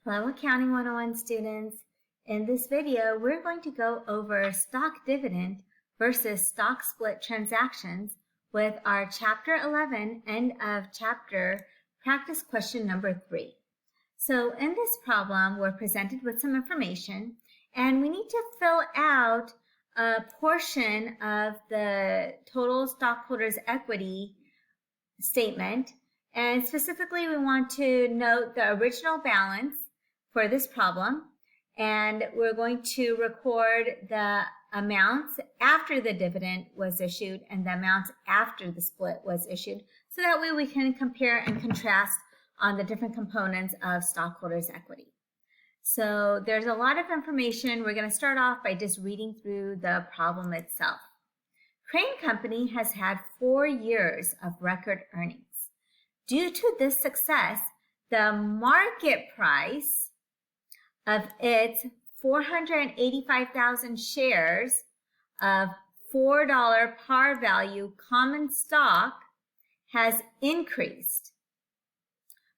Hello Accounting 101 students. In this video, we're going to go over stock dividend versus stock split transactions with our Chapter 11 end of chapter practice question number 3. So in this problem, we're presented with some information and we need to fill out a portion of the total stockholders' equity statement. And specifically, we want to note the original balance for this problem, and we're going to record the amounts after the dividend was issued and the amounts after the split was issued, so that way we can compare and contrast on the different components of stockholders' equity. So there's a lot of information. We're going to start off by just reading through the problem itself. Crane Company has had 4 years of record earnings. Due to this success, the market price of its 485,000 shares of $4 par value common stock has increased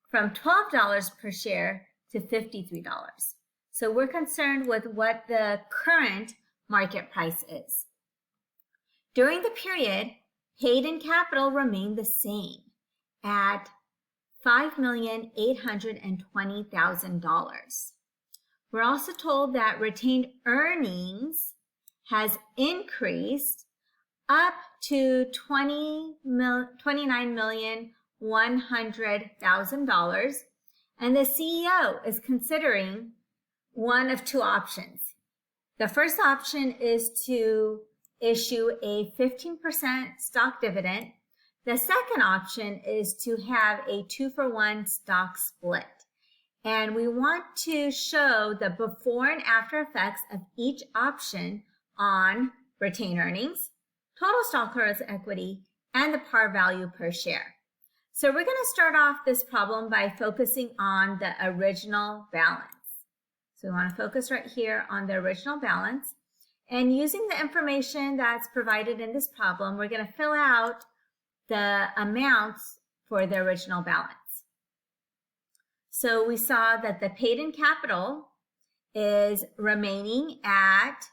from $12 per share to $53. So we're concerned with what the current market price is. During the period, paid-in capital remained the same at $5,820,000. We're also told that retained earnings has increased up to $29,100,000, and the CEO is considering one of 2 options. The first option is to issue a 15% stock dividend. The second option is to have a 2-for-1 stock split. And we want to show the before and after effects of each option on retained earnings, total stockholders' equity, and the par value per share. So we're going to start off this problem by focusing on the original balance. So we want to focus right here on the original balance. And using the information that's provided in this problem, we're going to fill out the amounts for the original balance. So we saw that the paid-in capital is remaining at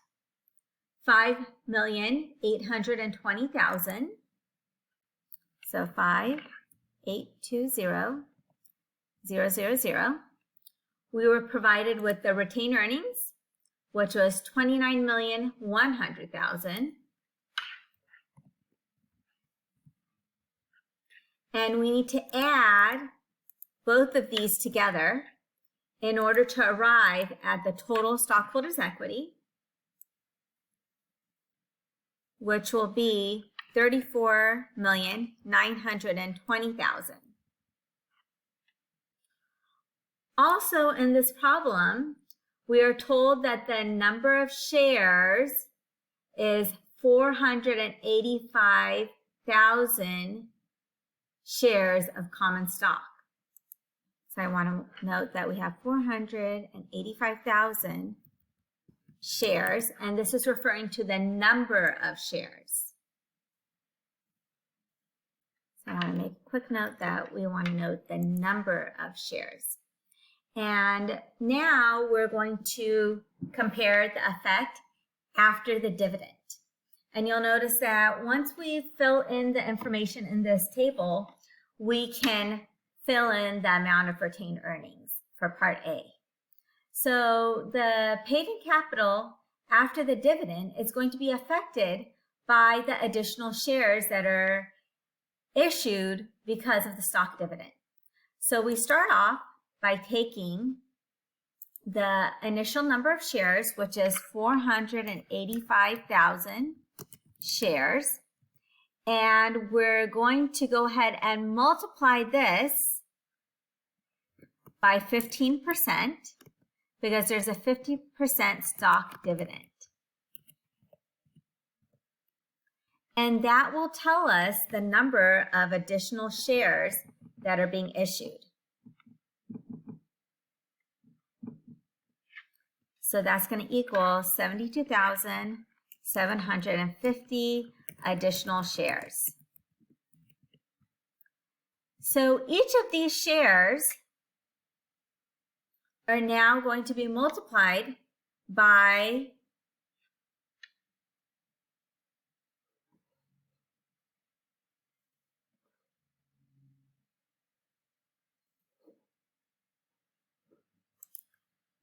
$5,820,000. So 5,820,000. We were provided with the retained earnings, which was $29,100,000. And we need to add both of these together in order to arrive at the total stockholders' equity, which will be $34,920,000. Also in this problem, we are told that the number of shares is 485,000 shares of common stock. So I want to note that we have 485,000 shares, and this is referring to the number of shares. So I want to make a quick note that we want to note the number of shares. And now we're going to compare the effect after the dividend. And you'll notice that once we fill in the information in this table, we can fill in the amount of retained earnings for Part A. So the paid-in capital after the dividend is going to be affected by the additional shares that are issued because of the stock dividend. So we start off by taking the initial number of shares, which is 485,000 shares, and we're going to go ahead and multiply this by 15% because there's a 50% stock dividend. And that will tell us the number of additional shares that are being issued. So that's going to equal 72,750 additional shares. So each of these shares are now going to be multiplied by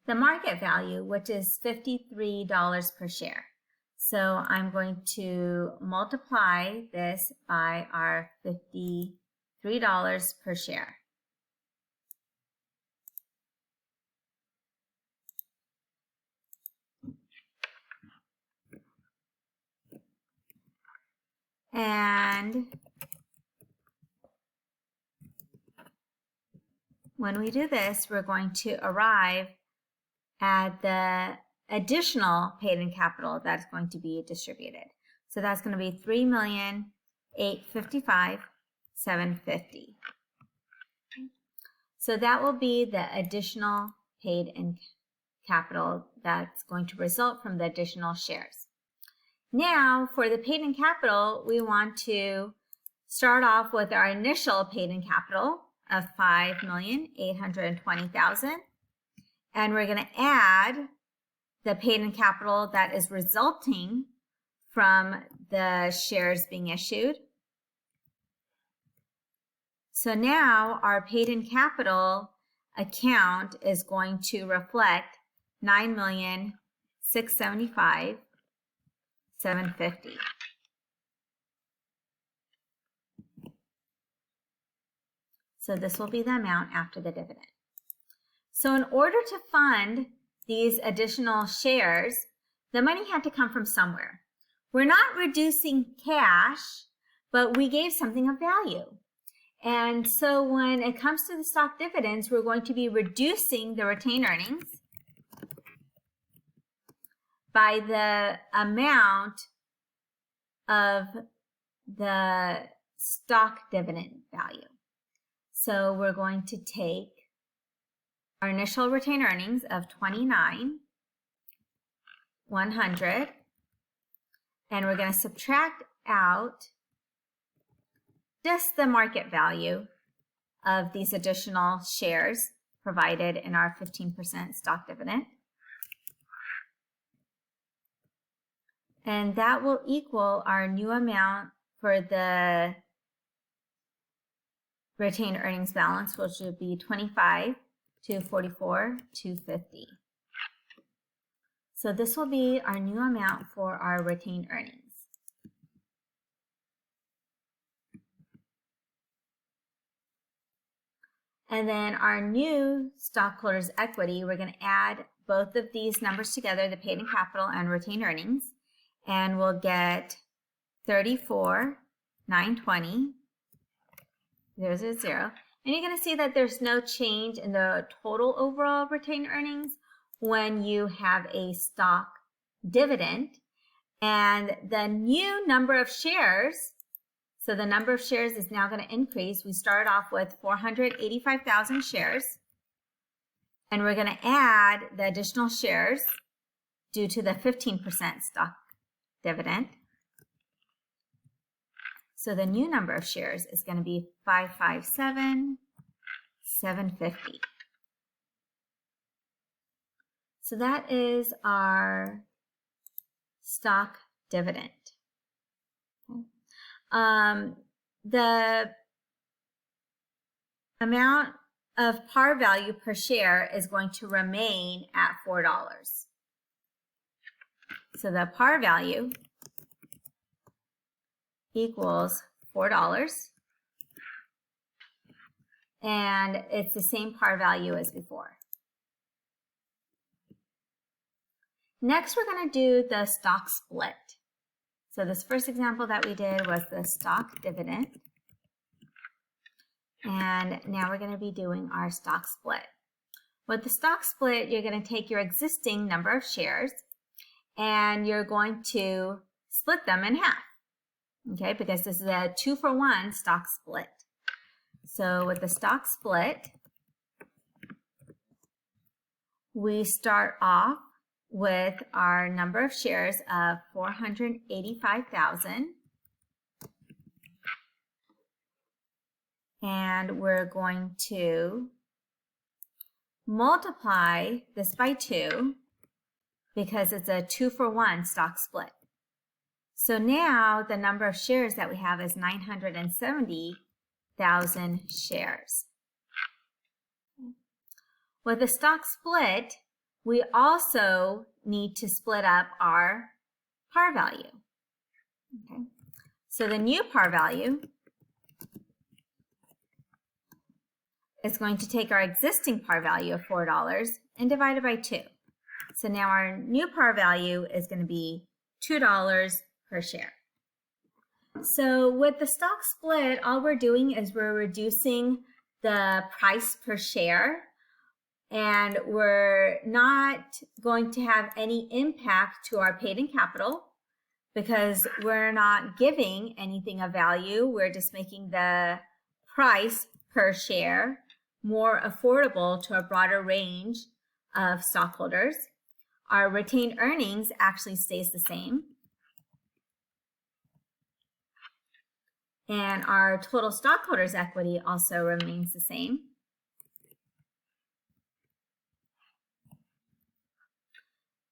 the market value, which is $53 per share. So I'm going to multiply this by our $53 per share. And when we do this, we're going to arrive at the additional paid-in capital that's going to be distributed. So that's going to be $3,855,750. So that will be the additional paid-in capital that's going to result from the additional shares. Now, for the paid-in capital, we want to start off with our initial paid-in capital of $5,820,000. And we're going to add the paid-in capital that is resulting from the shares being issued. So now our paid-in capital account is going to reflect $9,675,750. So this will be the amount after the dividend. So in order to fund these additional shares, the money had to come from somewhere. We're not reducing cash, but we gave something of value. And so when it comes to the stock dividends, we're going to be reducing the retained earnings by the amount of the stock dividend value. So we're going to take our initial retained earnings of $29,100, and we're going to subtract out just the market value of these additional shares provided in our 15% stock dividend. And that will equal our new amount for the retained earnings balance, which would be $25,244,250. So this will be our new amount for our retained earnings. And then our new stockholders' equity, we're going to add both of these numbers together, the paid-in capital and retained earnings, and we'll get $34,920. There's a zero. And you're going to see that there's no change in the total overall retained earnings when you have a stock dividend. And the new number of shares, so the number of shares is now going to increase. We started off with 485,000 shares. And we're going to add the additional shares due to the 15% stock dividend. So the new number of shares is going to be 557,750. So that is our stock dividend. The amount of par value per share is going to remain at $4. So the par value equals $4, and it's the same par value as before. Next, we're going to do the stock split. So this first example that we did was the stock dividend, and now we're going to be doing our stock split. With the stock split, you're going to take your existing number of shares and you're going to split them in half. Okay, because this is a 2-for-1 stock split. So with the stock split, we start off with our number of shares of 485,000. And we're going to multiply this by 2 because it's a 2-for-1 stock split. So now the number of shares that we have is 970,000 shares. With a stock split, we also need to split up our par value. Okay. So the new par value is going to take our existing par value of $4 and divide it by 2. So now our new par value is going to be $2 per share. So with the stock split, all we're doing is we're reducing the price per share, and we're not going to have any impact to our paid-in capital because we're not giving anything of value. We're just making the price per share more affordable to a broader range of stockholders. Our retained earnings actually stays the same. And our total stockholders' equity also remains the same.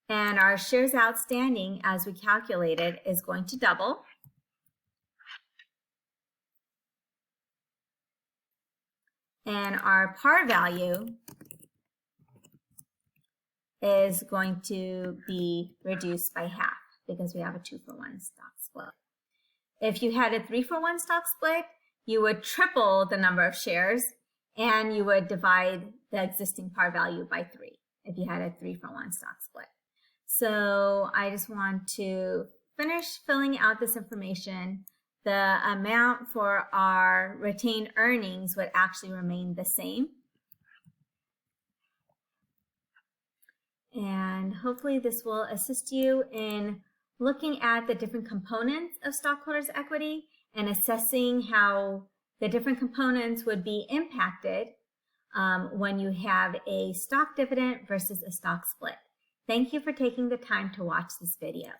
And our shares outstanding, as we calculated, is going to double. And our par value is going to be reduced by half because we have a 2-for-1 stock split. If you had a 3-for-1 stock split, you would triple the number of shares and you would divide the existing par value by 3 if you had a 3-for-1 stock split. So I just want to finish filling out this information. The amount for our retained earnings would actually remain the same. And hopefully this will assist you in looking at the different components of stockholders' equity and assessing how the different components would be impacted when you have a stock dividend versus a stock split. Thank you for taking the time to watch this video.